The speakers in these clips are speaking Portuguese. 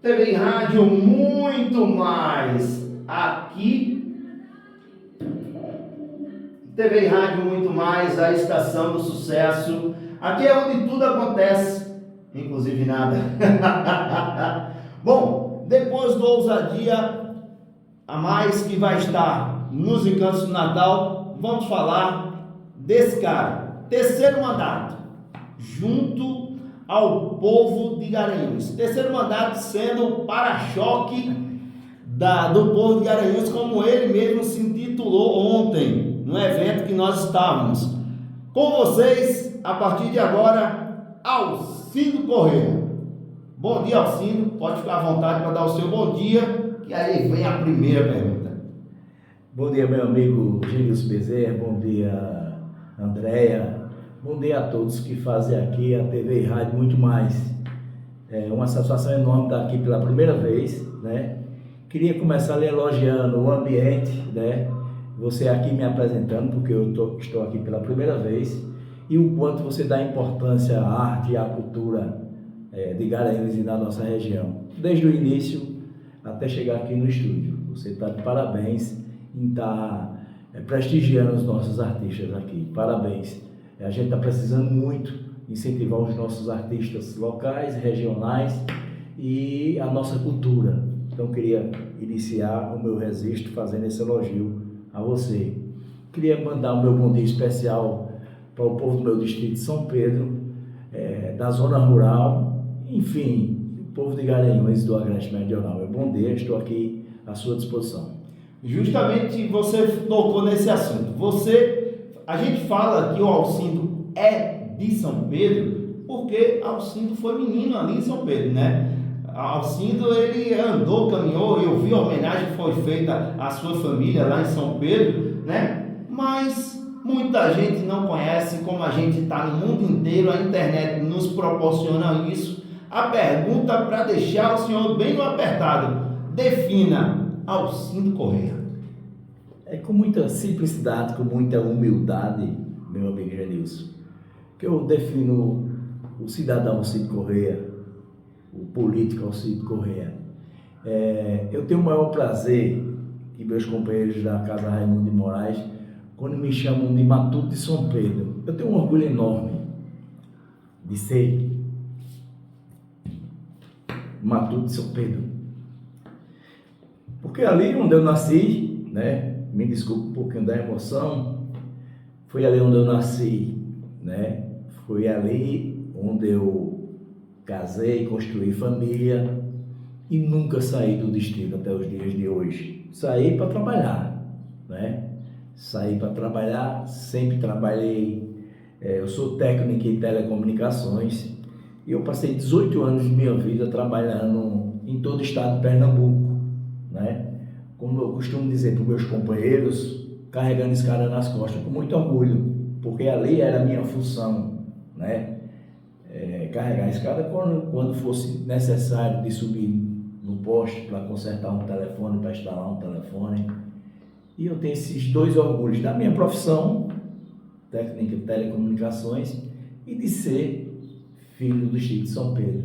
TV e rádio, muito mais. Aqui, TV e rádio, muito mais, a estação do sucesso. Aqui é onde tudo acontece, inclusive nada. Bom, depois do Ousadia a Mais, que vai estar nos Encantos do Natal, vamos falar desse cara, terceiro mandato, junto ao povo de Garanhuns. Terceiro mandato sendo o para-choque do povo de Garanhuns, como ele mesmo se intitulou ontem, no evento que nós estávamos. Com vocês, a partir de agora, Alcindo Corrêa. Bom dia, Alcindo. Pode ficar à vontade para dar o seu bom dia, que aí vem a primeira pergunta. Bom dia, meu amigo Gênios Bezerra. Bom dia, Andréia. Bom dia a todos que fazem aqui a TV e Rádio Muito Mais. É uma satisfação enorme estar aqui pela primeira vez, né? Queria começar lhe elogiando o ambiente, né? Você aqui me apresentando, porque eu estou aqui pela primeira vez, e o quanto você dá importância à arte e à cultura de Garanhuns e da nossa região. Desde o início até chegar aqui no estúdio. Você está de parabéns em estar prestigiando os nossos artistas aqui. Parabéns. A gente está precisando muito incentivar os nossos artistas locais, regionais e a nossa cultura. Então, queria iniciar o meu registro fazendo esse elogio a você. Queria mandar o meu bom dia especial para o povo do meu distrito de São Pedro, da zona rural, enfim, o povo de Garanhuns do Agreste Meridional. Meu bom dia, estou aqui à sua disposição. Justamente você tocou nesse assunto. A gente fala que o Alcindo é de São Pedro, porque Alcindo foi menino ali em São Pedro, né? Alcindo, ele andou, caminhou, eu vi a homenagem que foi feita à sua família lá em São Pedro, né? Mas muita gente não conhece, como a gente está no mundo inteiro, a internet nos proporciona isso. A pergunta para deixar o senhor bem no apertado: defina Alcindo Corrêa. Com muita simplicidade, com muita humildade, meu amigo Genilson, que eu defino o cidadão Alcindo Corrêa, o político Alcindo Corrêa. Eu tenho o maior prazer que meus companheiros da Casa Raimundo de Moraes, quando me chamam de Matuto de São Pedro, eu tenho um orgulho enorme de ser Matuto de São Pedro. Porque ali onde eu nasci, né? Me desculpe um pouquinho da emoção, foi ali onde eu nasci, né? Foi ali onde eu casei, construí família e nunca saí do distrito até os dias de hoje. Saí para trabalhar, né? Saí para trabalhar, sempre trabalhei. Eu sou técnico em telecomunicações e eu passei 18 anos de minha vida trabalhando em todo o estado de Pernambuco, né? Como eu costumo dizer para os meus companheiros, carregando esse cara nas costas com muito orgulho, porque ali era a minha função, né? Carregar a escada quando fosse necessário de subir no poste para consertar um telefone, para instalar um telefone. E eu tenho esses dois orgulhos da minha profissão, técnica de telecomunicações, e de ser filho do distrito de São Pedro.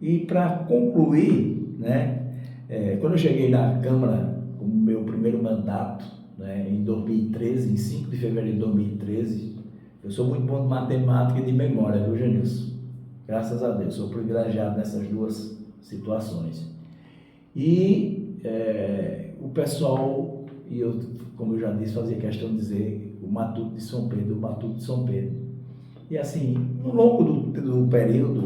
E para concluir, né? Quando eu cheguei na Câmara com o meu primeiro mandato, né, em 2013, em 5 de fevereiro de 2013, eu sou muito bom de matemática e de memória, viu, Genilson? Graças a Deus, sou privilegiado nessas duas situações. E o pessoal, e eu, como eu já disse, fazia questão de dizer o Matuto de São Pedro, o Matuto de São Pedro. E assim, no longo do período,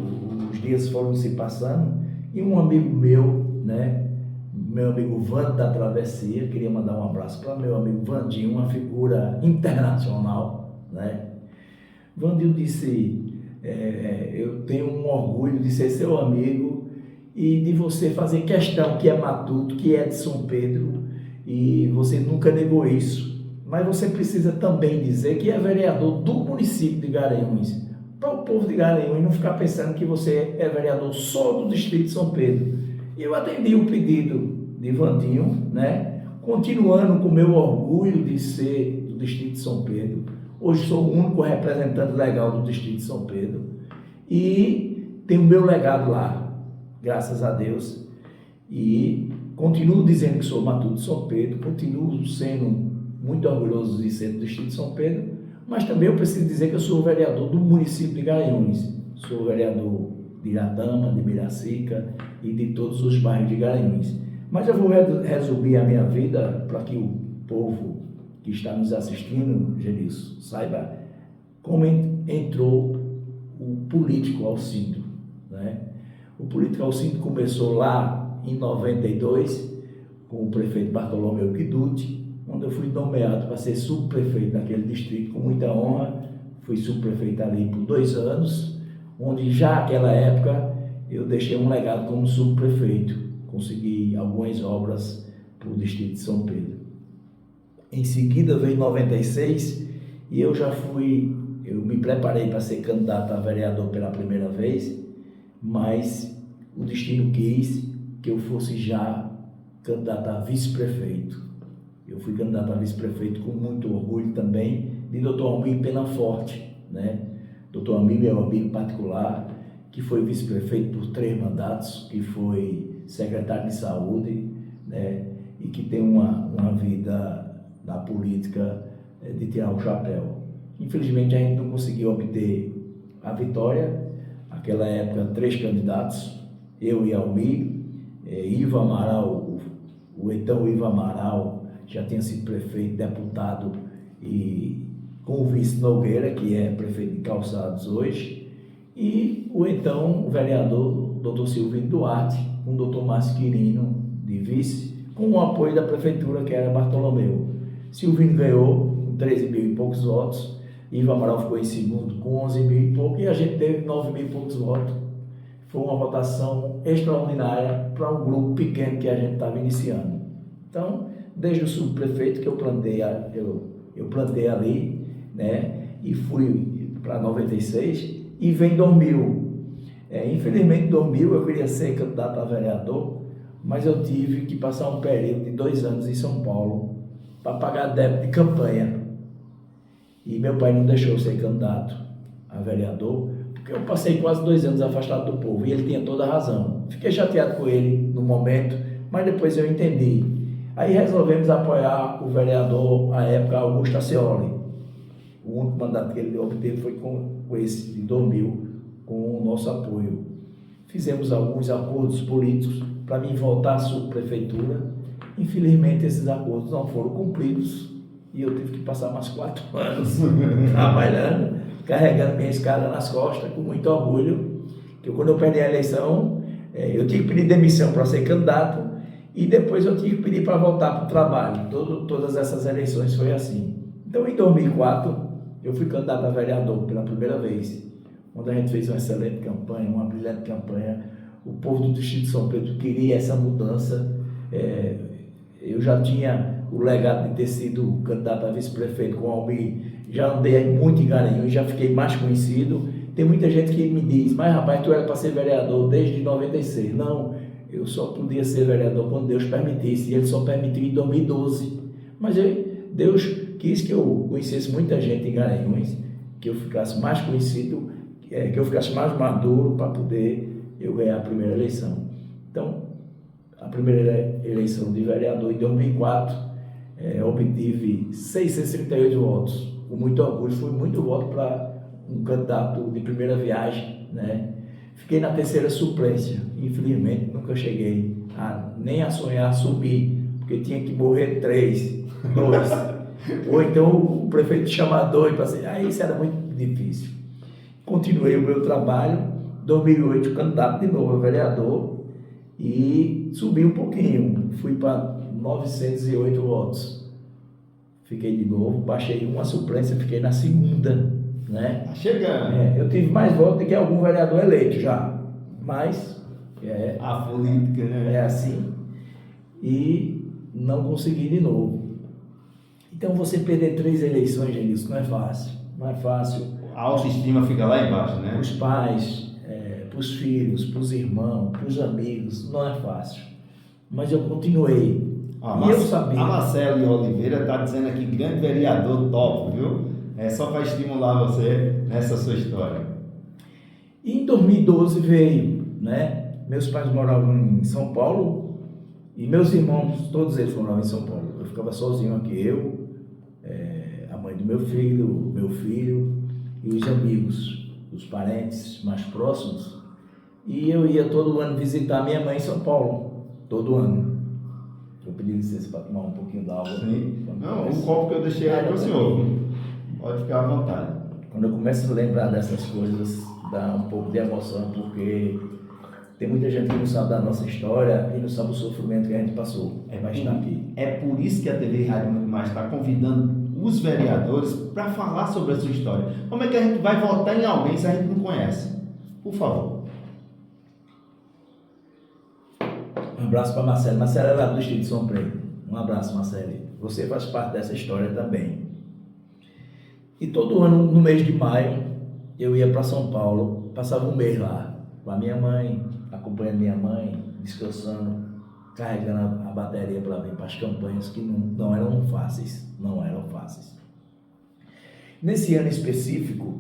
os dias foram se passando, e um amigo meu, né, meu amigo Vando da Travessia, queria mandar um abraço para meu amigo Vandinho, uma figura internacional, né? Vandinho disse, eu tenho um orgulho de ser seu amigo e de você fazer questão que é Matuto, que é de São Pedro, e você nunca negou isso. Mas você precisa também dizer que é vereador do município de Garanhuns, para o povo de Garanhuns não ficar pensando que você é vereador só do distrito de São Pedro. E eu atendi o pedido de Vandinho, né? Continuando com o meu orgulho de ser do distrito de São Pedro. Hoje sou o único representante legal do distrito de São Pedro e tenho o meu legado lá. graças a Deus. E continuo dizendo que sou matuto de São Pedro, continuo sendo muito orgulhoso de ser do distrito de São Pedro, mas também eu preciso dizer que eu sou vereador do município de Garanhuns. Sou vereador de Iratama, de Miracica e de todos os bairros de Garanhuns. Mas eu vou resumir a minha vida para que o povo que está nos assistindo, Gelilson, saiba como entrou o político Alcindo, né? O político Alcindo começou lá em 92 com o prefeito Bartolomeu Guiducci, onde eu fui nomeado para ser subprefeito daquele distrito com muita honra. Fui subprefeito ali por 2 anos, onde já naquela época eu deixei um legado como subprefeito, consegui algumas obras para o distrito de São Pedro. Em seguida veio 96 e eu me preparei para ser candidato a vereador pela primeira vez, mas o destino quis que eu fosse já candidato a vice-prefeito. Eu fui candidato a vice-prefeito com muito orgulho também, de Dr. Almir Penaforte, né? Dr. Almir, meu amigo particular, que foi vice-prefeito por 3 mandatos, que foi secretário de saúde, né? E que tem uma vida na política de tirar o chapéu. Infelizmente a gente não conseguiu obter a vitória. Naquela época 3 candidatos, eu e Almir, Ivo Amaral, o então Ivo Amaral já tinha sido prefeito, deputado, e com o vice Nogueira, que é prefeito de Calçados hoje, e o então vereador Dr. Silvino Duarte, com o Dr. Márcio Quirino de vice, com o apoio da prefeitura, que era Bartolomeu. Silvino ganhou com 13 mil e poucos votos, Ivo Amaral ficou em segundo com 11 mil e pouco, e a gente teve 9 mil e poucos votos. Foi uma votação extraordinária para um grupo pequeno que a gente estava iniciando. Então, desde o subprefeito que eu plantei ali, né, e fui para 96, e vem 2000. Infelizmente, em 2000 eu queria ser candidato a vereador, mas eu tive que passar um período de 2 anos em São Paulo para pagar débito de campanha. E meu pai não deixou eu ser candidato a vereador, porque eu passei quase 2 anos afastado do povo, e ele tinha toda a razão. Fiquei chateado com ele no momento, mas depois eu entendi. Aí resolvemos apoiar o vereador, à época, Augusto Ascioli. O único mandato que ele obteve foi com esse de 2000, com o nosso apoio. Fizemos alguns acordos políticos para mim voltar à subprefeitura. Infelizmente, esses acordos não foram cumpridos e eu tive que passar mais 4 anos trabalhando, carregando minha escada nas costas, com muito orgulho. Que quando eu perdi a eleição, eu tive que pedir demissão para ser candidato, e depois eu tive que pedir para voltar para o trabalho. Todas essas eleições foi assim. Então, em 2004, eu fui candidato a vereador pela primeira vez, onde a gente fez uma excelente campanha, uma brilhante campanha. O povo do distrito de São Pedro queria essa mudança. Eu já tinha o legado de ter sido candidato a vice-prefeito com o Almir, já andei muito em Garanhuns, já fiquei mais conhecido. Tem muita gente que me diz, mas rapaz, tu era para ser vereador desde 96. Não, eu só podia ser vereador quando Deus permitisse, e Ele só permitiu em 2012. Mas Deus quis que eu conhecesse muita gente em Garanhuns, que eu ficasse mais conhecido, que eu ficasse mais maduro para poder eu ganhar a primeira eleição. Então, a primeira eleição de vereador em 2004, obtive 638 votos. Com muito orgulho, foi muito voto para um candidato de primeira viagem, né? Fiquei na 3ª suplência. Infelizmente, nunca cheguei nem a sonhar subir, porque tinha que morrer 2. Ou então o prefeito chamar 2 para ser. Aí isso era muito difícil. Continuei o meu trabalho. 2008, candidato de novo a vereador, e subi um pouquinho. Fui para 908 votos. Fiquei de novo, baixei uma suplência, fiquei na 2ª, né? Tá chegando. Eu tive mais votos do que algum vereador eleito já, mas a política, né? É assim, e não consegui de novo. Então, você perder 3 eleições, Gelilson, não é fácil. Não é fácil. A autoestima fica lá embaixo, né? Para os pais, para os filhos, para os irmãos, para os amigos, não é fácil. Mas eu continuei. E eu sabia. A Marcelo Oliveira está dizendo aqui, grande vereador top, viu? É só para estimular você nessa sua história. E em 2012 veio, né? Meus pais moravam em São Paulo e meus irmãos, todos eles moravam em São Paulo. Eu ficava sozinho aqui, a mãe do meu filho e os amigos, os parentes mais próximos. E eu ia todo ano visitar minha mãe em São Paulo, todo ano. Eu pedi licença para tomar um pouquinho d'água. Sim. Não, um copo que eu deixei aí para o senhor. Pode ficar à vontade. Quando eu começo a lembrar dessas coisas, dá um pouco de emoção, porque tem muita gente que não sabe da nossa história e não sabe o sofrimento que a gente passou. Vai estar aqui. É por isso que a TV Rádio Muito Mais está convidando os vereadores para falar sobre a sua história. Como é que a gente vai votar em alguém se a gente não conhece? Por favor. Um abraço para Marcelo. Marcelo é lá do Distrito de São Pedro. Um abraço, Marcelo. Você faz parte dessa história também. E todo ano, no mês de maio, eu ia para São Paulo, passava um mês lá, com a minha mãe, acompanhando minha mãe, descansando, carregando a bateria para vir para as campanhas que não eram fáceis. Não eram fáceis. Nesse ano específico,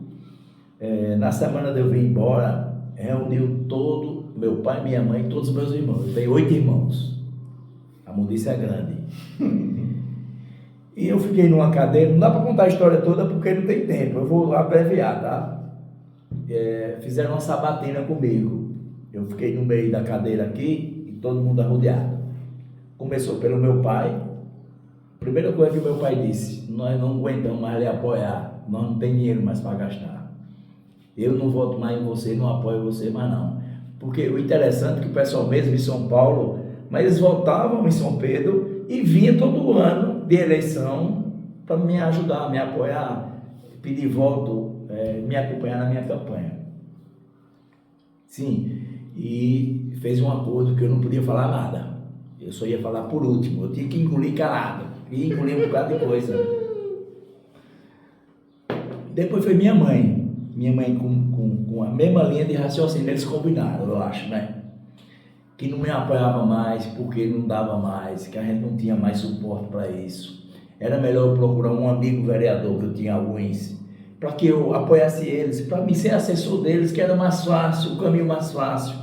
na semana de eu vir embora, reuniu todo meu pai, minha mãe e todos os meus irmãos. Eu tenho 8 irmãos. A mudice é grande. E eu fiquei numa cadeira, não dá para contar a história toda porque não tem tempo, eu vou abreviar, tá? Fizeram uma sabatina comigo. Eu fiquei no meio da cadeira aqui e todo mundo arrodeado. Começou pelo meu pai. Primeira coisa que meu pai disse: nós não aguentamos mais lhe apoiar, nós não temos dinheiro mais para gastar. Eu não voto mais em você, não apoio você mais não. Porque o interessante é que o pessoal mesmo em São Paulo, mas eles votavam em São Pedro e vinha todo ano de eleição para me ajudar, me apoiar, pedir voto, me acompanhar na minha campanha. Sim, e fez um acordo que eu não podia falar nada. Eu só ia falar por último, eu tinha que engolir calado, e engolir um bocado de coisa. Depois foi minha mãe com a mesma linha de raciocínio, eles combinaram, eu acho, né? Que não me apoiava mais porque não dava mais, que a gente não tinha mais suporte para isso. Era melhor eu procurar um amigo vereador, que eu tinha alguns, para que eu apoiasse eles, para mim ser assessor deles, que era mais fácil, o caminho mais fácil.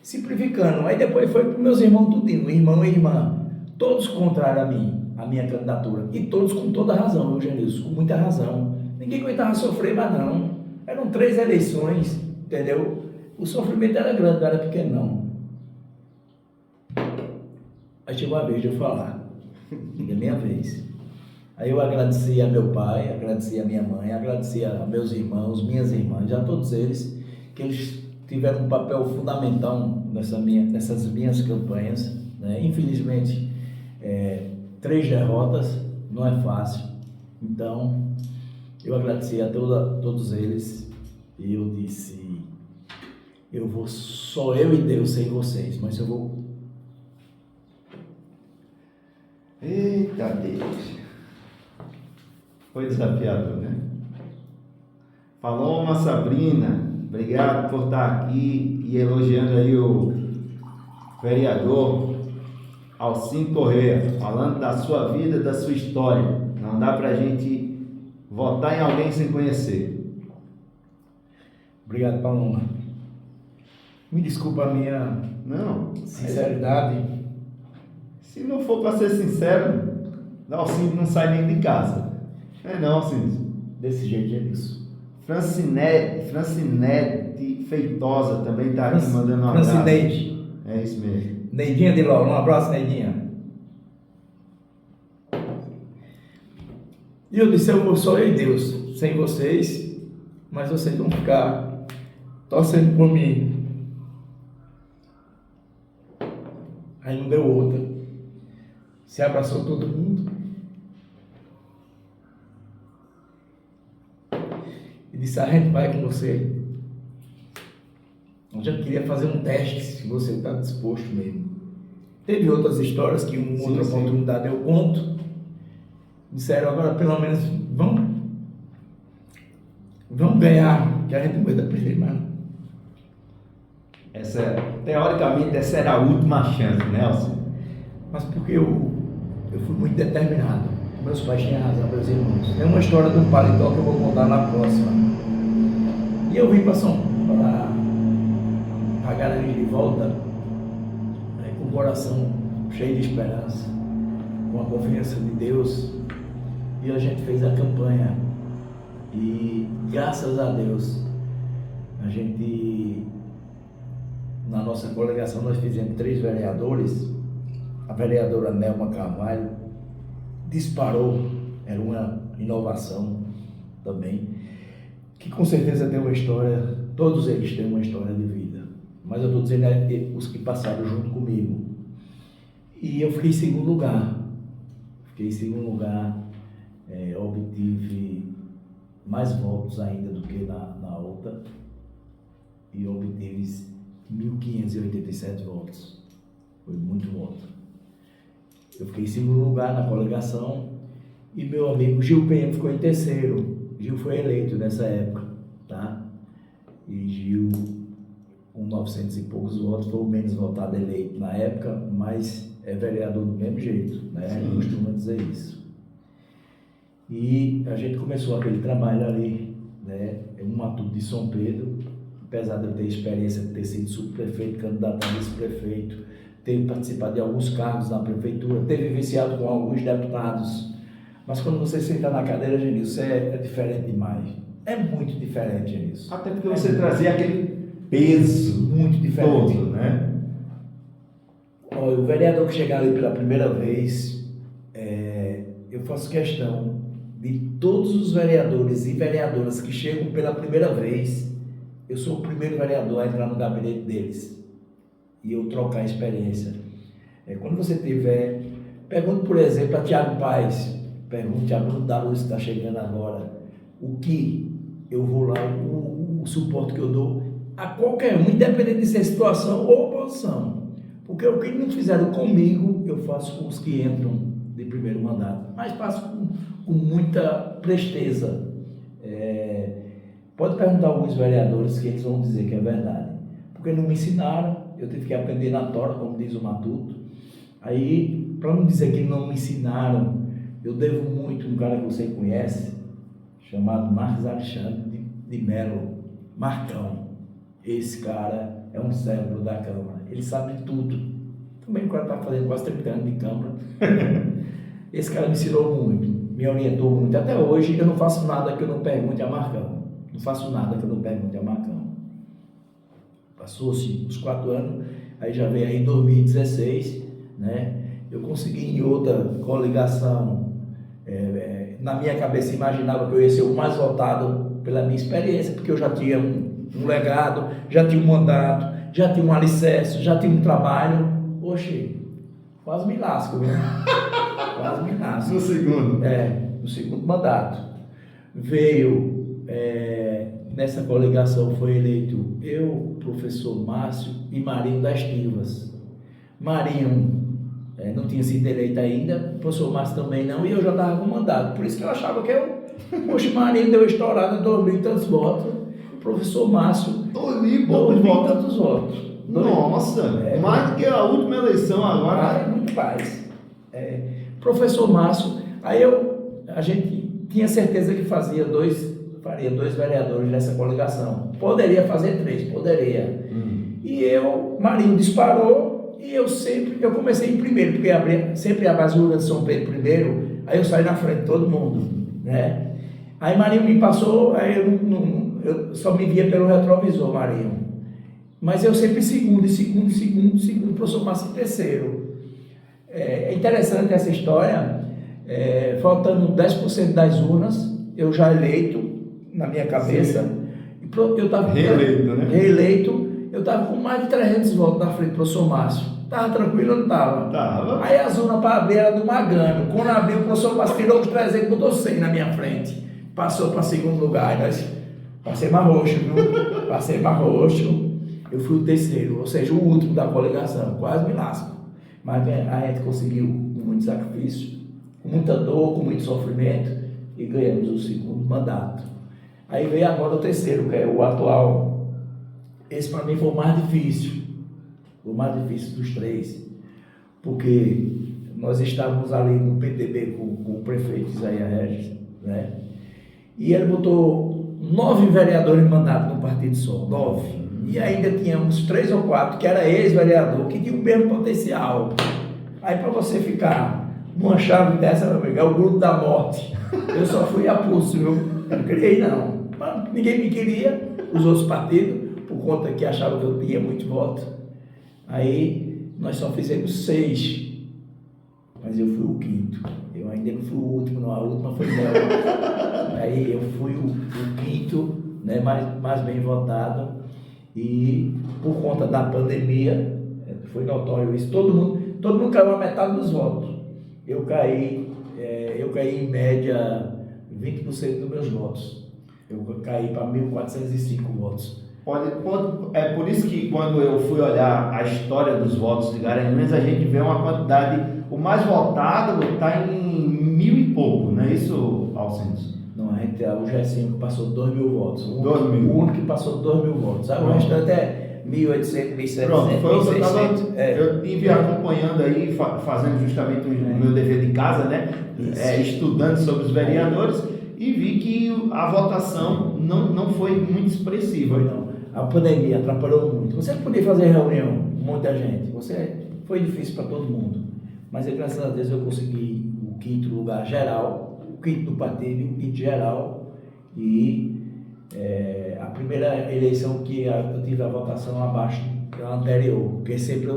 Simplificando. Aí depois foi para meus irmãos tudinho, irmão e irmã, todos contrários a mim, a minha candidatura, e todos com toda razão, Eugenilson, com muita razão. Ninguém aguentava sofrer, mas não. Eram 3 eleições, entendeu? O sofrimento era grande, não era pequeno, não. Aí chegou a vez de eu falar, é minha vez. Aí eu agradeci a meu pai, agradeci a minha mãe, agradeci a meus irmãos, minhas irmãs, a todos eles, que eles tiveram um papel fundamental nessas minhas campanhas, né? Infelizmente, 3 derrotas não é fácil. Então, eu agradeci a todos eles e eu disse: eu vou, só eu e Deus sem vocês, mas eu vou. Eita Deus! Foi desafiador, né? Falou uma Sabrina, obrigado por estar aqui e elogiando aí o vereador Alcim Corrêa, falando da sua vida, da sua história. Não dá pra gente votar em alguém sem conhecer. Obrigado, Paloma. Me desculpa a minha sinceridade. Se não for para ser sincero, Alcim não sai nem de casa. Não, Alcim. Desse jeito é isso. Francinete Feitosa também está aqui mandando um abraço. Francineide. É isso mesmo. Neidinha de Laura, um abraço, Neidinha. E eu disse: eu vou só eu e Deus, sem vocês, mas vocês vão ficar torcendo por mim. Aí não deu outra. Se abraçou todo mundo e disse: a gente vai com você. Eu já queria fazer um teste, se você está disposto mesmo. Teve outras histórias que outra oportunidade eu conto. Disseram: agora pelo menos vamos ganhar, que a gente não vai dar perder mais. Teoricamente essa era a última chance, né, Alcim? Mas porque eu fui muito determinado. Meus pais tinham razão, meus irmãos. Tem uma história de um paletó que eu vou contar na próxima. E eu vim para pagaram a gente de volta, com o coração cheio de esperança, com a confiança de Deus, e a gente fez a campanha. E graças a Deus, a gente, na nossa coligação, nós fizemos 3 vereadores. A vereadora Nelma Carvalho disparou, era uma inovação também, que com certeza tem uma história, todos eles têm uma história de vida, mas eu estou dizendo os que passaram junto comigo. E eu fiquei em segundo lugar, obtive mais votos ainda do que na outra, e obtive 1.587 votos, foi muito voto. Eu fiquei em segundo lugar na coligação, e meu amigo Gil PM ficou em terceiro. Gil foi eleito nessa época, tá? E Gil, com 900 e poucos votos, foi o menos votado eleito na época, mas é vereador do mesmo jeito, né? A gente costuma dizer isso. E a gente começou aquele trabalho ali, né? Um matuto de São Pedro, apesar de eu ter experiência de ter sido subprefeito, candidato a vice-prefeito, ter participado de alguns cargos na prefeitura, ter vivenciado com alguns deputados. Mas quando você senta na cadeira, Genilson, é diferente demais. É muito diferente, Genilson. Até porque você trazia aquele peso muito diferente, todo, né? Olha, o vereador que chegar ali pela primeira vez, eu faço questão de todos os vereadores e vereadoras que chegam pela primeira vez, eu sou o primeiro vereador a entrar no gabinete deles e eu trocar a experiência. Quando você tiver, pergunte, por exemplo, a Tiago Paes, pergunte a Bruno da Luz que está chegando agora, o que eu vou lá, o suporte que eu dou a qualquer um, independente de ser situação ou oposição. Porque o que não fizeram comigo, eu faço com os que entram de primeiro mandato, mas faço com muita presteza. Pode perguntar a alguns vereadores que eles vão dizer que é verdade, porque não me ensinaram, eu tive que aprender na tora, como diz o Matuto. Aí, para não dizer que não me ensinaram, eu devo muito a um cara que você conhece, chamado Marcos Alexandre de Melo, Marcão. Esse cara é um cérebro da Câmara, ele sabe de tudo. Também o cara está fazendo quase 30 anos de Câmara. Esse cara me ensinou muito, me orientou muito. Até hoje eu não faço nada que eu não pergunte a Marcão. Não faço nada que eu não pergunte a Marcão. Passou-se uns 4 anos, aí já veio aí em 2016, né? Eu consegui em outra coligação, na minha cabeça imaginava que eu ia ser o mais votado pela minha experiência, porque eu já tinha um legado, já tinha um mandato, já tinha um alicerce, já tinha um trabalho. Oxe, quase me lasco, viu? Quase me lasco. No segundo? No segundo mandato. Veio, nessa coligação foi eleito eu, professor Márcio e Marinho das Tivas. Marinho não tinha sido eleito ainda, o professor Márcio também não, e eu já estava com mandato. Por isso que eu achava que poxa, Marinho deu estourada, 2.000 e tantos votos. O professor Márcio, 2.000 e tantos votos. Nossa, mais do que a última eleição agora. Muito mais. Professor Márcio, aí a gente tinha certeza que faria dois vereadores nessa coligação. Poderia fazer 3, poderia. E Marinho disparou, e eu comecei em primeiro, porque sempre a basura de São Pedro primeiro, aí eu saí na frente de todo mundo, né? Aí Marinho me passou, aí eu só me via pelo retrovisor, Marinho. Mas eu sempre segundo, o professor Márcio em terceiro. É interessante essa história, faltando 10% das urnas, eu já eleito, na minha cabeça, eu estava reeleito, né? Reeleito, eu estava com mais de 300 votos na frente do professor Márcio. Estava tranquilo ou não estava? Tava. Aí a zona para abrir era do Magano. Quando abriu, o professor Márcio tirou os 300 e botou 100 na minha frente. Passou para segundo lugar. Passei mais roxo, viu? Passei mais roxo. Eu fui o terceiro, ou seja, o último da coligação. Quase me lasco. Mas a gente conseguiu, com muito sacrifício, com muita dor, com muito sofrimento, e ganhamos o segundo mandato. Aí veio agora o terceiro, que é o atual. Esse para mim foi o mais difícil dos 3, porque nós estávamos ali no PTB com o prefeito Isaías Regis, né? E ele botou 9 vereadores em mandato no partido só, 9 E ainda tinha uns 3 ou 4 que era ex-vereador, que tinha o mesmo potencial. Aí para você ficar numa chave dessa, meu amigo, é o grupo da morte. Eu só fui a pulso, viu? Eu não queria não. Mas ninguém me queria, os outros partidos, por conta que achavam que eu tinha muito voto. Aí nós só fizemos 6, mas eu fui o 5º. Eu ainda não fui o último, não, a última foi dela. Aí eu fui o 5º, né, mais bem votado, e por conta da pandemia, foi notório isso, todo mundo caiu a metade dos votos. Eu caí em média 20% dos meus votos. Eu caí para 1.405 votos. É por isso que quando eu fui olhar a história dos votos de Garanhuns, a gente vê uma quantidade, o mais votado está em 1.000 e pouco, não é isso, Alcides? Não, o GS5 passou 2.000 votos. O 2.000. único que passou 2.000 votos. Aí o restante é 1.800, 1.700, Pronto, foi o que 1.600. eu estive acompanhando aí, fazendo justamente o meu dever de casa, né? Estudando sobre os vereadores, e vi que a votação não foi muito expressiva. Foi não. A pandemia atrapalhou muito. Você não podia fazer reunião com muita gente. Foi difícil para todo mundo. Mas graças a Deus eu consegui o 5º lugar geral, o 5º do partido e o 5º geral. E a primeira eleição que eu tive a votação abaixo da anterior, porque sempre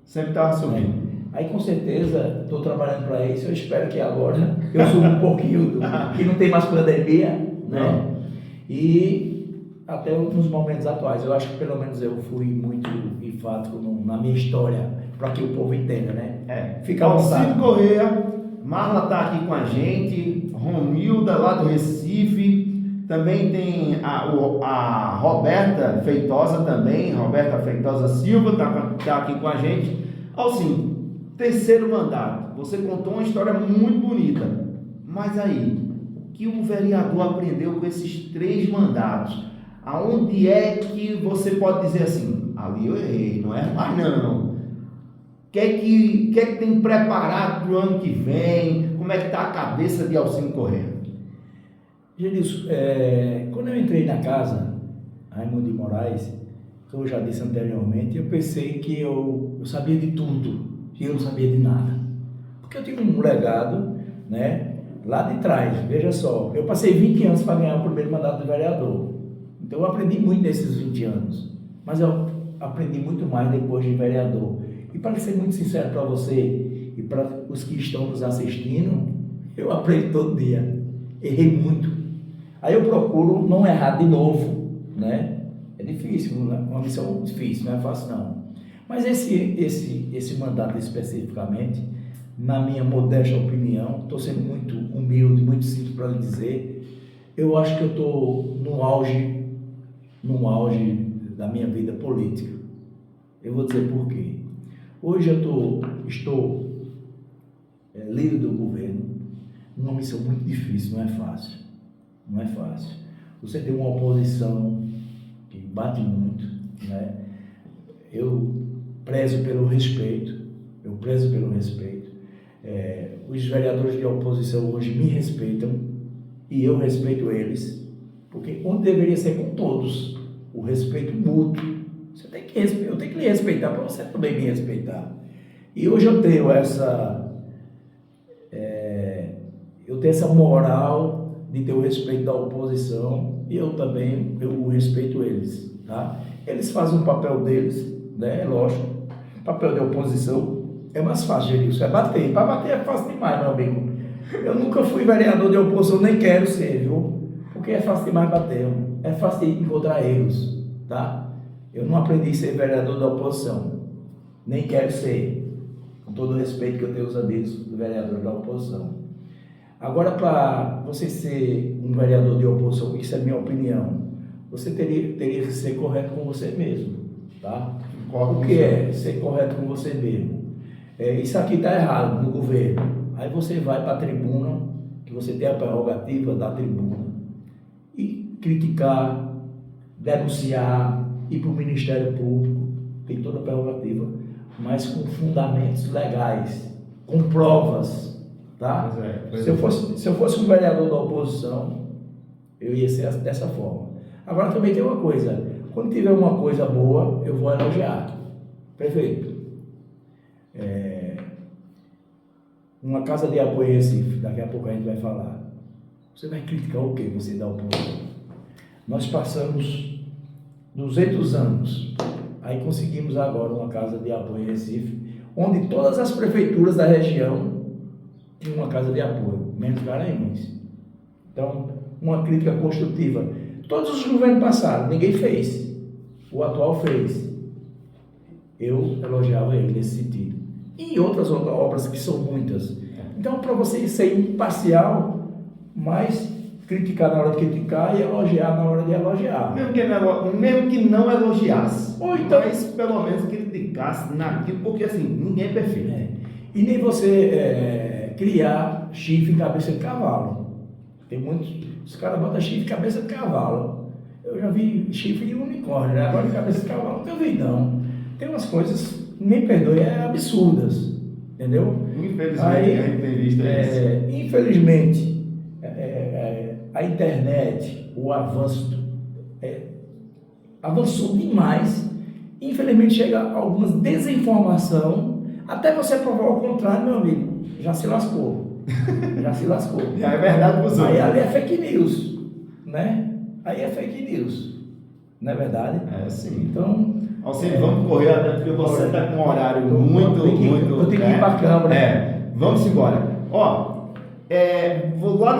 estava subindo. Aí com certeza estou trabalhando para isso. Eu espero que agora eu suba um pouquinho, que não tem mais pandemia, né? E até nos momentos atuais, eu acho que pelo menos eu fui muito enfático na minha história, para que o povo entenda, né? Fica ao Alcides Correia, Marla está aqui com a gente, Romilda lá do Recife, também tem a Roberta Feitosa também, Roberta Feitosa Silva está aqui com a gente. Alcides, 3º mandato, você contou uma história muito bonita, mas aí, o que o vereador aprendeu com esses 3 mandatos? Aonde é que você pode dizer assim, ali eu errei, não é mais não? O que é que tem preparado para o ano que vem? Como é que está a cabeça de Alcides Correia? Genilson, quando eu entrei na casa, Raimundo de Moraes, como eu já disse anteriormente, eu pensei que eu sabia de tudo, e eu não sabia de nada. Porque eu tinha um legado, né, lá de trás. Veja só, eu passei 20 anos para ganhar o primeiro mandato de vereador. Então eu aprendi muito nesses 20 anos, mas eu aprendi muito mais depois de vereador. E para ser muito sincero para você e para os que estão nos assistindo, eu aprendo todo dia. Errei muito. Aí eu procuro não errar de novo, né? É difícil, uma missão difícil, não é fácil não. Mas esse mandato especificamente, na minha modesta opinião, estou sendo muito humilde, muito simples para lhe dizer, eu acho que eu estou no auge da minha vida política. Eu vou dizer por quê. Hoje eu estou líder do governo, numa missão muito difícil, não é fácil. Não é fácil. Você tem uma oposição que bate muito, né? Eu prezo pelo respeito. Os vereadores de oposição hoje me respeitam e eu respeito eles, porque onde deveria ser com todos, o respeito mútuo. Eu tenho que lhe respeitar para você também me respeitar. E hoje eu tenho essa moral de ter o respeito da oposição e eu respeito eles, tá? Eles fazem o papel deles, né? Lógico. O papel de oposição é mais fácil, Genilson, é bater. Para bater é fácil demais, meu amigo. Eu nunca fui vereador de oposição, nem quero ser, viu? Porque é fácil demais bater, é fácil encontrar erros, tá? Eu não aprendi a ser vereador da oposição, nem quero ser, com todo o respeito que eu tenho aos amigos do vereador da oposição. Agora, para você ser um vereador de oposição, isso é minha opinião, você teria que ser correto com você mesmo, tá? O que é ser correto com você mesmo? Isso aqui está errado no governo. Aí você vai para a tribuna, que você tem a prerrogativa da tribuna, e criticar, denunciar, ir para o Ministério Público, tem toda a prerrogativa, mas com fundamentos legais, com provas, tá? Se eu fosse um vereador da oposição, eu ia ser dessa forma. Agora também tem uma coisa, Quando tiver uma coisa boa, eu vou elogiar. Prefeito, uma casa de apoio em Recife, daqui a pouco a gente vai falar. Você vai criticar o quê? Você dá o ponto. Nós passamos 200 anos, aí conseguimos agora uma casa de apoio em Recife, onde todas as prefeituras da região tinham uma casa de apoio, menos Garanhuns. Então, uma crítica construtiva. Todos os governos passaram, ninguém fez. O atual fez. Eu elogiava ele nesse sentido. E outras obras que são muitas. Então, para você ser imparcial, mas criticar na hora de criticar e elogiar na hora de elogiar. Mesmo que não elogiasse, ou então, mas pelo menos criticasse naquilo, porque assim, ninguém é perfeito. E nem você criar chifre em cabeça de cavalo. Tem muitos, os caras botam chifre em cabeça de cavalo. Eu já vi chifre de unicórnio, né? Agora em cabeça de cavalo nunca vi, não. Tem umas coisas, me perdoe, absurdas, entendeu? Infelizmente, tem visto isso. Infelizmente, a internet, o avanço, avançou demais. Infelizmente, chega algumas desinformação, até você provar o contrário, meu amigo, já se lascou. Já se lascou. Já é verdade para os outros. Aí ali é fake news, né? Aí é fake news, não é verdade? É, sim. Então, vamos correr até porque você está com um horário muito. Eu tenho que ir para a câmara. Vamos embora. Lá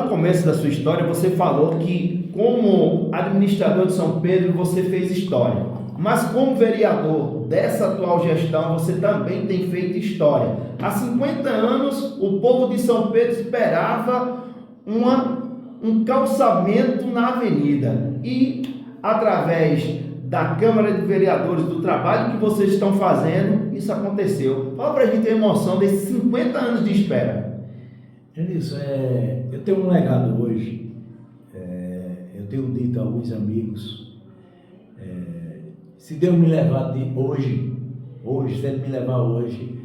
no começo da sua história, você falou que, como administrador de São Pedro, você fez história. Mas, como vereador dessa atual gestão, você também tem feito história. Há 50 anos, o povo de São Pedro esperava um calçamento na avenida. E, através da Câmara de Vereadores, do trabalho que vocês estão fazendo, isso aconteceu. Fala pra gente a emoção desses 50 anos de espera. Genilson, eu tenho um legado hoje. Eu tenho dito a alguns amigos, se Deus me levar hoje, se Ele me levar hoje,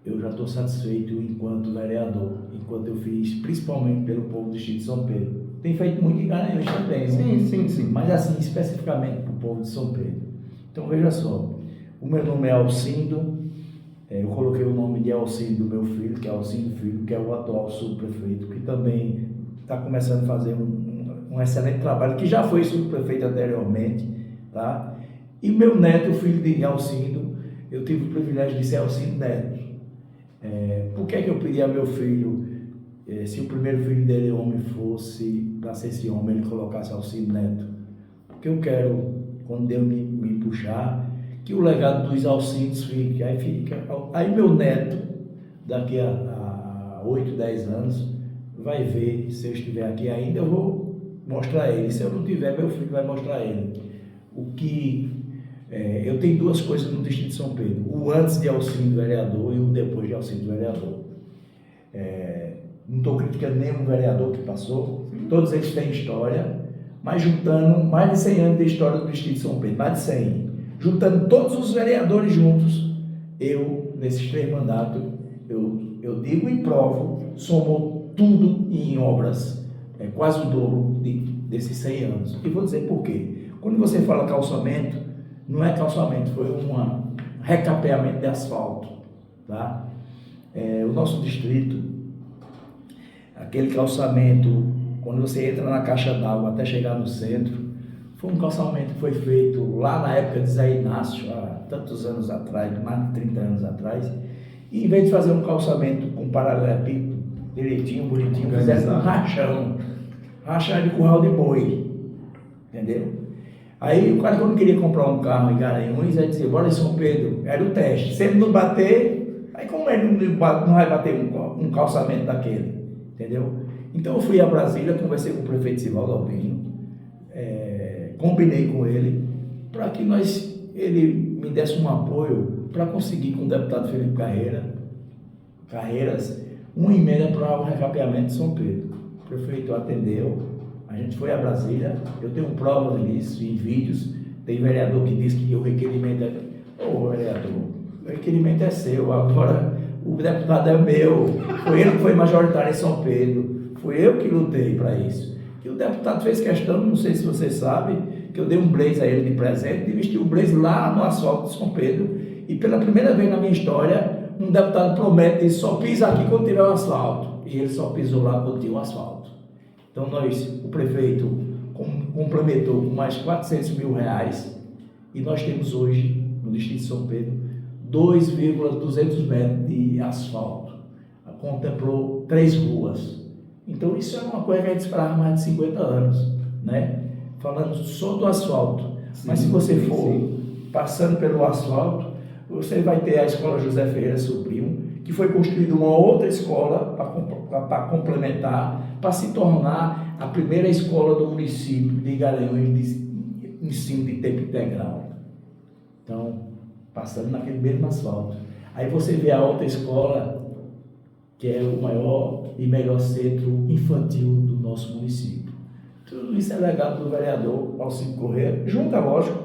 eu já estou satisfeito enquanto vereador, enquanto eu fiz, principalmente pelo povo do Distrito de São Pedro. Tem feito muito em Garanhuns também, né? Sim. Mas assim, especificamente para o povo de São Pedro. Então, veja só, o meu nome é Alcindo, eu coloquei o nome de Alcindo do meu filho, que é Alcindo Filho, que é o atual subprefeito, que também está começando a fazer um excelente trabalho, que já foi subprefeito anteriormente, tá? E meu neto, o filho de Alcindo, eu tive o privilégio de ser Alcindo Neto. Por que eu pedi a meu filho, se o primeiro filho dele homem fosse, para ser esse homem, ele colocasse Alcindo Neto? Porque eu quero, quando Deus me puxar, que o legado dos Alcindos fique. Aí meu neto, daqui a 8, 10 anos, vai ver, se eu estiver aqui ainda, eu vou mostrar ele. Se eu não tiver, meu filho vai mostrar ele. Eu tenho duas coisas no Distrito de São Pedro: o antes de Alcindo vereador e o depois de Alcindo vereador. Não estou criticando nenhum vereador que passou, todos eles têm história, mas juntando mais de 100 anos de história do Distrito de São Pedro, mais de 100, juntando todos os vereadores juntos, nesses 3 mandatos, eu digo e provo, somou tudo em obras, quase o dobro desses 100 anos. E vou dizer por quê. Quando você fala calçamento, não é calçamento, foi um recapeamento de asfalto, tá? O nosso distrito, aquele calçamento, quando você entra na caixa d'água até chegar no centro, foi um calçamento que foi feito lá na época de Zé Inácio, há tantos anos atrás, mais de 30 anos atrás, e em vez de fazer um calçamento com paralelepípedo, direitinho, bonitinho, fizeram um rachão de curral de boi, entendeu? Aí o cara, quando queria comprar um carro em Garanhuns, aí dizia: bora em São Pedro, era o teste. Se ele não bater, aí como ele não vai bater um calçamento daquele, entendeu? Então eu fui a Brasília, conversei com o prefeito Sivaldo Albino, combinei com ele para que ele me desse um apoio para conseguir com o deputado Felipe Carreiras uma emenda para o recapeamento de São Pedro. O prefeito atendeu, a gente foi a Brasília, eu tenho provas disso em vídeos. Tem vereador que diz que o requerimento vereador, o requerimento é seu, agora o deputado é meu, foi ele que foi majoritário em São Pedro, fui eu que lutei para isso. E o deputado fez questão, não sei se você sabe, que eu dei um blazer a ele de presente e vesti o blazer lá no asfalto de São Pedro. E pela primeira vez na minha história, um deputado promete, só pisa aqui quando tiver o asfalto. E ele só pisou lá quando tinha o asfalto. Então o prefeito complementou com mais 400 mil reais e nós temos hoje, no distrito de São Pedro, 2,200 metros de asfalto. Contemplou 3 ruas. Então isso é uma coisa que a gente esperava há mais de 50 anos, né? Falando só do asfalto. Sim, mas se você for passando pelo asfalto, você vai ter a escola José Ferreira Sobrinho, que foi construída uma outra escola para complementar, para se tornar a primeira escola do município de Garanhuns de ensino de tempo integral. Então, passando naquele mesmo asfalto. Aí você vê a outra escola, que é o maior e melhor centro infantil do nosso município. Tudo isso é legado do vereador Alcindo Corrêa, junto, lógico,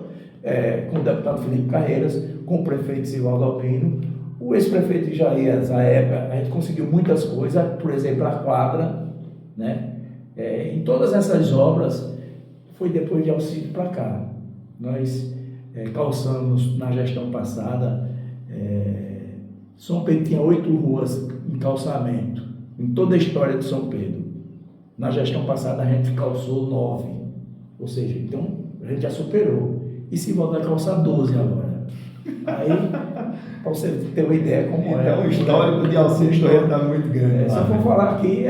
com o deputado Felipe Carreiras, com o prefeito Sivaldo Albino, o ex-prefeito Jair, à época, a gente conseguiu muitas coisas, por exemplo, a quadra, né? Em todas essas obras, foi depois de Alcindo para cá. Nós calçamos na gestão passada, São Pedro tinha 8 ruas em calçamento, em toda a história de São Pedro. Na gestão passada a gente calçou 9, ou seja, então a gente já superou. E se voltar a calçar 12 agora. Aí, para você ter uma ideia como é. Então o histórico de Alcindo está muito grande. Se eu for falar aqui,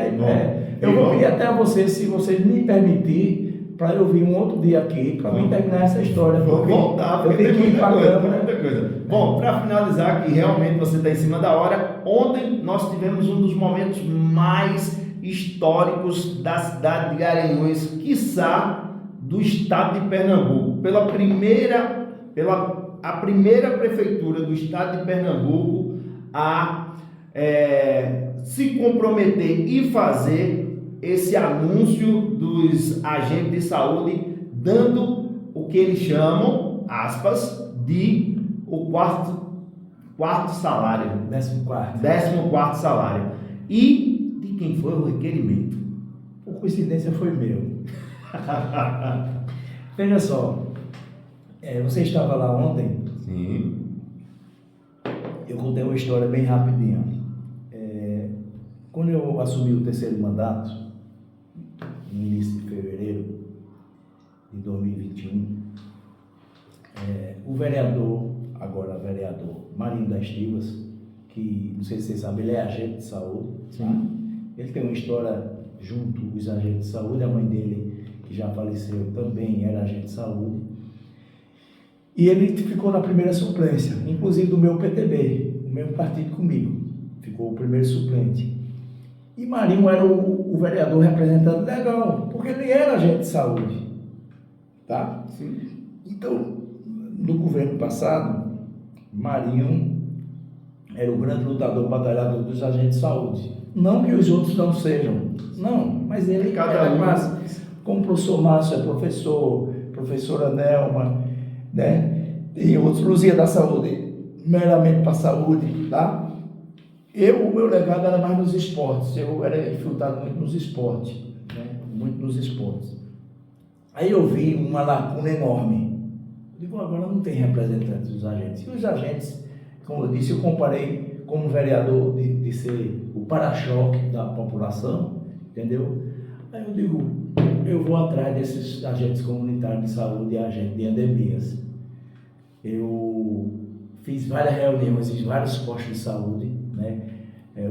eu vou pedir até a você, se vocês me permitir, para eu vir um outro dia aqui, para mim terminar essa história. Vou voltar, porque eu tenho que ir para a câmera. Muita coisa. Bom, para finalizar, que realmente você está em cima da hora, ontem nós tivemos um dos momentos mais históricos da cidade de Garanhuns, quiçá do estado de Pernambuco. A primeira prefeitura do estado de Pernambuco a se comprometer e fazer esse anúncio dos agentes de saúde, dando o que eles chamam, aspas, de o quarto salário. 14º salário. E de quem foi o requerimento? Por coincidência foi meu. Veja só, você estava lá ontem? Sim. Eu contei uma história bem rapidinha. Quando eu assumi o 3º mandato, no início de fevereiro de 2021, o vereador Marinho das Trivas, que não sei se vocês sabem, ele é agente de saúde. Tá? Ele tem uma história junto aos agentes de saúde, a mãe dele, que já faleceu, também era agente de saúde. E ele ficou na primeira suplência, inclusive do meu PTB, o mesmo partido comigo, ficou o primeiro suplente. E Marinho era o vereador representante legal, porque ele era agente de saúde, tá? Sim. Então, no governo passado, Marinho era o grande lutador, batalhador dos agentes de saúde. Não que os outros não sejam, não, mas ele era quase, como o professor Márcio é professor, professora Nelma, né? Tem outros, Luzia da Saúde, meramente para a saúde, tá? O meu legado era mais nos esportes, eu era infiltrado muito nos esportes, né? Muito nos esportes. Aí eu vi uma lacuna enorme. Eu digo, agora não tem representantes dos agentes. E os agentes, como eu disse, eu comparei como vereador de ser o para-choque da população, entendeu? Aí eu digo, eu vou atrás desses agentes comunitários de saúde e agentes de endemias. Eu fiz várias reuniões em vários postos de saúde, né?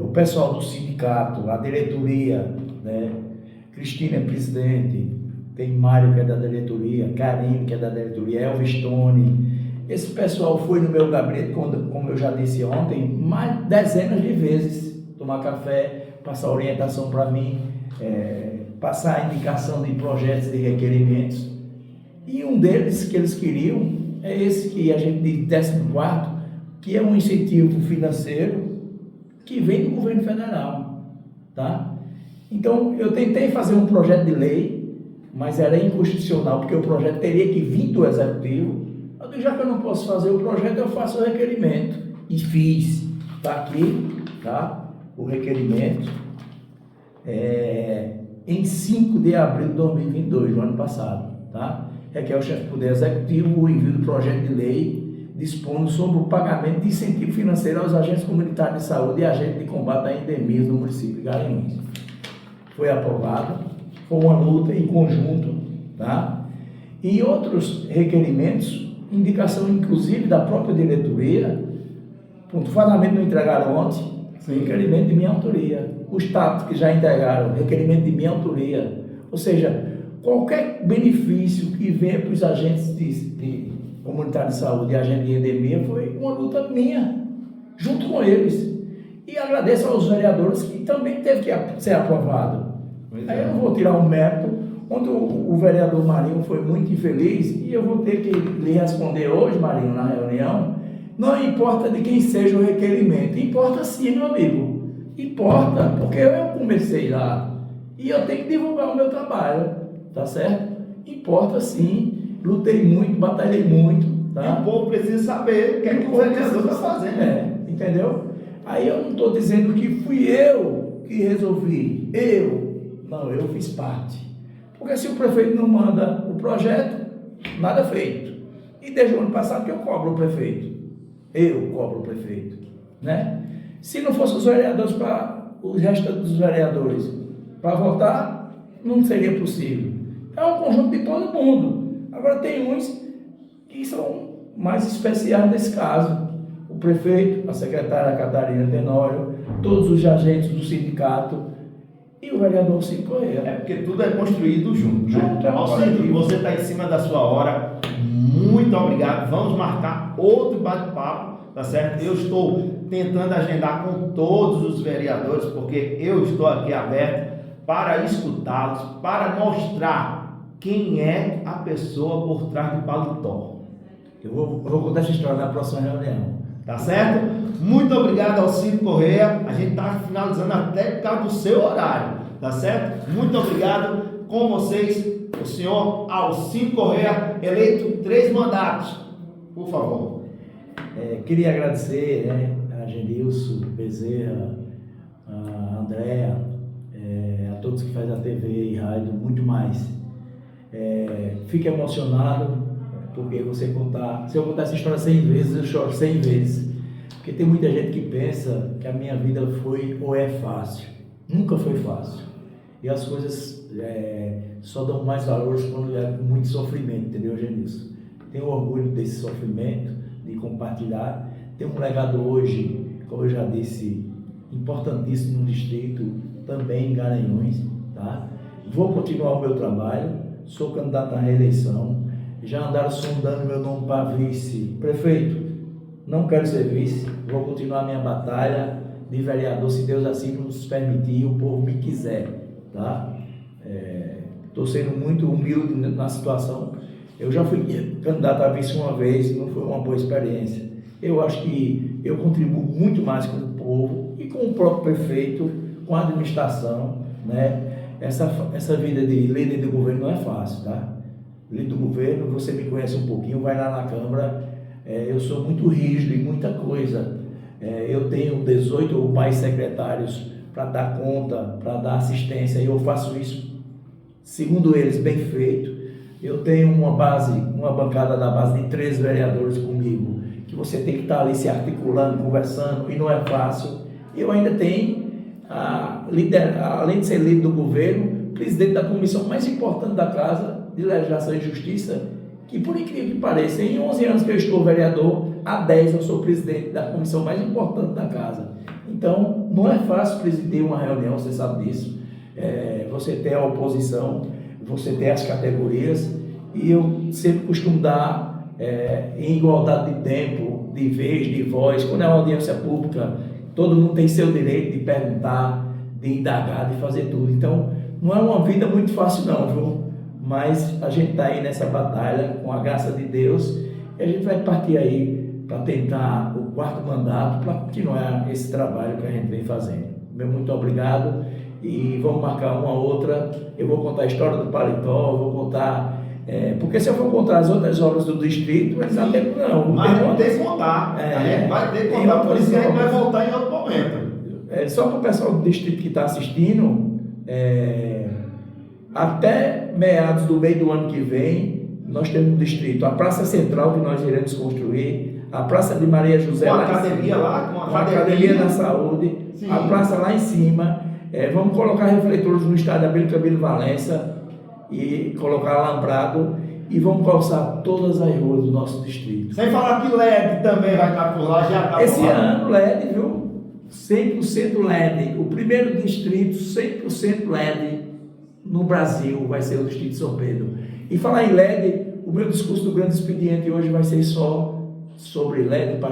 O pessoal do sindicato, a diretoria, né? Cristina é presidente, tem Mário que é da diretoria, Karine que é da diretoria, Elvis Tony. Esse pessoal foi no meu gabinete, como eu já disse ontem, mais dezenas de vezes, tomar café, passar orientação para mim, passar a indicação de projetos de requerimentos. E um deles que eles queriam é esse que a gente diz 14º, que é um incentivo financeiro que vem do governo federal, tá? Então, eu tentei fazer um projeto de lei, mas era inconstitucional, porque o projeto teria que vir do executivo. Eu digo, já que eu não posso fazer o projeto, eu faço o requerimento. E fiz. Está aqui, tá? O requerimento. Em 5 de abril de 2022, no ano passado, tá? requer ao chefe do Poder Executivo o envio do projeto de lei dispondo sobre o pagamento de incentivo financeiro aos agentes comunitários de saúde e agentes de combate a endemias do município de Garanhuns. Foi aprovado, foi uma luta em conjunto, tá? E outros requerimentos, indicação inclusive da própria diretoria, pontualmente não entregaram ontem, requerimento de minha autoria. Os TAPs que já entregaram, requerimento de minha autoria. Ou seja, qualquer benefício que venha para os agentes de comunitários de saúde e agentes de endemia foi uma luta minha, junto com eles. E agradeço aos vereadores que também teve que ser aprovado. Aí eu não vou tirar um mérito, onde o vereador Marinho foi muito infeliz, e eu vou ter que lhe responder hoje, Marinho, na reunião. Não importa de quem seja o requerimento, importa sim, meu amigo. Importa, porque eu comecei lá e eu tenho que divulgar o meu trabalho, tá certo? Importa sim, lutei muito, batalhei muito, tá? E o povo precisa saber o que é que o vereador está fazendo. Entendeu? Aí eu não estou dizendo que fui eu que resolvi, não, eu fiz parte. Porque se o prefeito não manda o projeto, nada feito. E desde o ano passado que eu cobro o prefeito. Eu cobro o prefeito, né? Se não fosse os vereadores, para os restos dos vereadores para votar, não seria possível. É um conjunto de todo mundo. Agora tem uns que são mais especiais nesse caso. O prefeito, a secretária Catarina Tenório, todos os agentes do sindicato e o vereador Alcindo Correia. É porque tudo é construído junto. Alcindo, você está em cima da sua hora. Muito obrigado. Vamos marcar outro bate-papo, tá certo? Eu estou tentando agendar com todos os vereadores, porque eu estou aqui aberto para escutá-los, para mostrar quem é a pessoa por trás do paletó. Eu vou contar essa história na próxima reunião. Tá certo? Muito obrigado, Alcindo Correia. A gente está finalizando até por causa do seu horário, tá certo? Muito obrigado. Com vocês, o senhor Alcindo Correia, eleito 3 mandatos. Por favor. Queria agradecer, a Genilson Bezerra, a Andréa, a todos que fazem a TV e rádio, muito mais. Fico emocionado, porque se eu contar essa história 100 vezes, eu choro 100 vezes. Porque tem muita gente que pensa que a minha vida foi ou é fácil. Nunca foi fácil. E as coisas só dão mais valor quando é com muito sofrimento, entendeu, Genilson? Tenho orgulho desse sofrimento, de compartilhar. Tenho um legado hoje, como eu já disse, importantíssimo no distrito, também em Garanhuns, tá? Vou continuar o meu trabalho, sou candidato à reeleição. Já andaram sondando meu nome para vice. Prefeito, não quero ser vice, vou continuar minha batalha de vereador, se Deus assim nos permitir, o povo me quiser, tá? Estou sendo muito humilde na situação. Eu já fui candidato a vice uma vez, não foi uma boa experiência. Eu acho que eu contribuo muito mais com o povo e com o próprio prefeito, com a administração, né? Essa vida de líder de governo não é fácil, tá? Líder do governo, você me conhece um pouquinho, vai lá na Câmara, eu sou muito rígido em muita coisa. Eu tenho 18 ou mais secretários para dar conta, para dar assistência, e eu faço isso, segundo eles, bem feito. Eu tenho uma bancada da base de 3 vereadores comigo, que você tem que estar ali se articulando, conversando, e não é fácil. Eu ainda tenho, além de ser líder do governo, presidente da comissão mais importante da Casa de Legislação e Justiça, que, por incrível que pareça, em 11 anos que eu estou vereador, há 10 eu sou presidente da comissão mais importante da Casa. Então, não é fácil presidir uma reunião, você sabe disso. Você tem a oposição, você tem as categorias, e eu sempre costumo dar em igualdade de tempo, de vez, de voz. Quando é uma audiência pública, todo mundo tem seu direito de perguntar, de indagar, de fazer tudo. Então, não é uma vida muito fácil não, viu? Mas a gente está aí nessa batalha, com a graça de Deus, e a gente vai partir aí para tentar o 4º mandato, para continuar esse trabalho que a gente vem fazendo. Meu muito obrigado, e vamos marcar uma outra. Eu vou contar a história do paletó, vou contar, porque se eu for contar as outras obras do distrito, eles não tem, não. Mas vai ter que contar, a gente vai ter que contar, por isso que a gente vai voltar em outro momento. Só para o pessoal do distrito que está assistindo, até meados do meio do ano que vem, nós temos no distrito a Praça Central, que nós iremos construir, a Praça de Maria José, Com a lá em academia cima, lá, com a a Academia da Saúde, Sim. a praça lá em cima. Vamos colocar refletores no estádio Abílio Camilo Valença e colocar alambrado, e vamos calçar todas as ruas do nosso distrito. Sem falar que LED também vai estar por lá, já está Esse por lá. ano LED, viu? 100% LED. O primeiro distrito 100% LED no Brasil vai ser o distrito de São Pedro. E falar em LED, o meu discurso do Grande Expediente hoje vai ser só sobre LED para